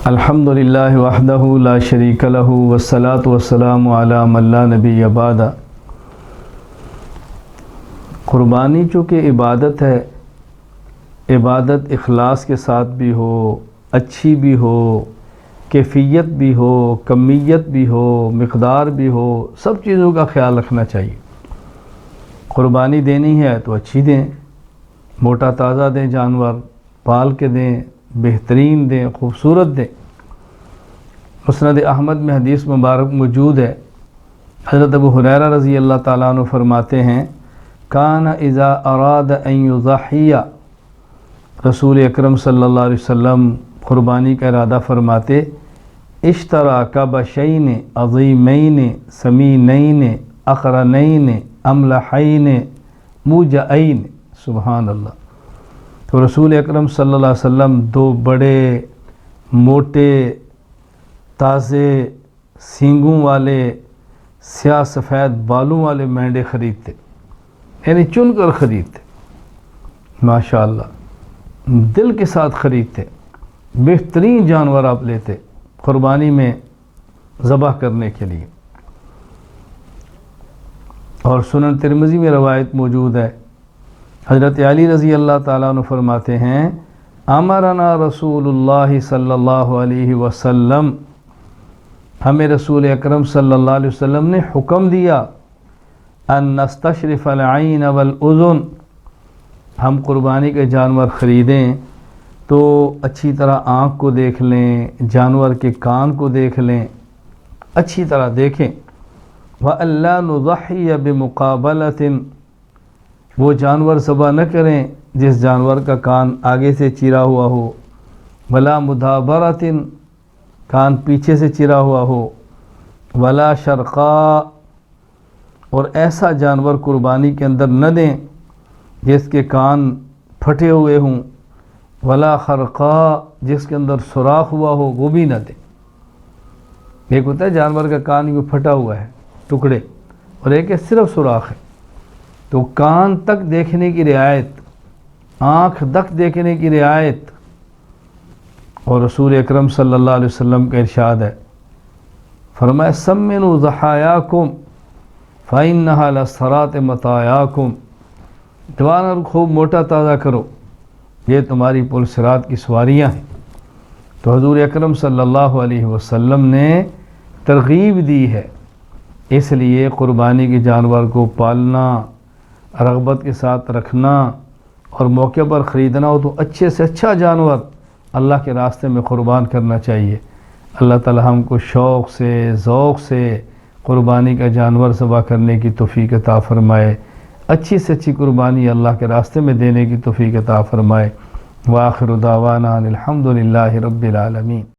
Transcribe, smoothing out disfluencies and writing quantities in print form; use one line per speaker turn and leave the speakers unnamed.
الحمدللہ وحدہ لا شریک لہ والصلاة والسلام علی من لا نبی بعد۔ قربانی چونکہ عبادت ہے، عبادت اخلاص کے ساتھ بھی ہو، اچھی بھی ہو، کیفیت بھی ہو، کمیت بھی ہو، مقدار بھی ہو، سب چیزوں کا خیال رکھنا چاہیے۔ قربانی دینی ہے تو اچھی دیں، موٹا تازہ دیں، جانور پال کے دیں، بہترین دیں، خوبصورت دیں۔ مسند احمد میں حدیث مبارک موجود ہے، حضرت ابو ہریرہ رضی اللہ تعالیٰ عنہ فرماتے ہیں کان اذا اراد ان یضحی، رسول اکرم صلی اللہ علیہ وسلم قربانی کا ارادہ فرماتے اشترى کبشین عظیمین سمینین اقرنین املحین موجعین، سبحان اللہ۔ تو رسول اکرم صلی اللہ علیہ وسلم دو بڑے موٹے تازے سینگوں والے سیاہ سفید بالوں والے مینڈے خریدتے، یعنی چن کر خریدتے، ماشاءاللہ دل کے ساتھ خریدتے، بہترین جانور آپ لیتے قربانی میں ذبح کرنے کے لیے۔ اور سنن ترمذی میں روایت موجود ہے، حضرت علی رضی اللہ تعالیٰ عنہ فرماتے ہیں امرنا رسول اللہ صلی اللہ علیہ وسلم، ہمیں رسول اکرم صلی اللہ علیہ وسلم نے حکم دیا ان نستشرف العین والاذن، ہم قربانی کے جانور خریدیں تو اچھی طرح آنکھ کو دیکھ لیں، جانور کے کان کو دیکھ لیں، اچھی طرح دیکھیں۔ وَأَلَّا نُضَحِّيَ بِمُقَابَلَةٍ، وہ جانور ذبح نہ کریں جس جانور کا کان آگے سے چیرا ہوا ہو، وَلَا مُدَابَرَةٍ، کان پیچھے سے چیرا ہوا ہو، وَلَا شَرْقَاء، اور ایسا جانور قربانی کے اندر نہ دیں جس کے کان پھٹے ہوئے ہوں، وَلَا خَرْقَاء، جس کے اندر سوراخ ہوا ہو وہ بھی نہ دیں۔ ایک ہوتا ہے جانور کا کان یوں پھٹا ہوا ہے ٹکڑے، اور ایک ہے صرف سوراخ ہے، تو کان تک دیکھنے کی رعایت، آنکھ تک دیکھنے کی رعایت۔ اور رسول اکرم صلی اللہ علیہ وسلم کا ارشاد ہے، فرمایا سمنوا ضحایاکم فإنها للصراط مطایاکم، جوانور خوب موٹا تازہ کرو، یہ تمہاری پل صراط کی سواریاں ہیں۔ تو حضور اکرم صلی اللہ علیہ وسلم نے ترغیب دی ہے، اس لیے قربانی کے جانور کو پالنا، رغبت کے ساتھ رکھنا، اور موقع پر خریدنا ہو تو اچھے سے اچھا جانور اللہ کے راستے میں قربان کرنا چاہیے۔ اللہ تعالی ہم کو شوق سے، ذوق سے قربانی کا جانور ذبح کرنے کی توفیق عطا فرمائے، اچھی سے اچھی قربانی اللہ کے راستے میں دینے کی توفیق عطا فرمائے۔ وآخر دعوانا الحمدللہ رب العالمین۔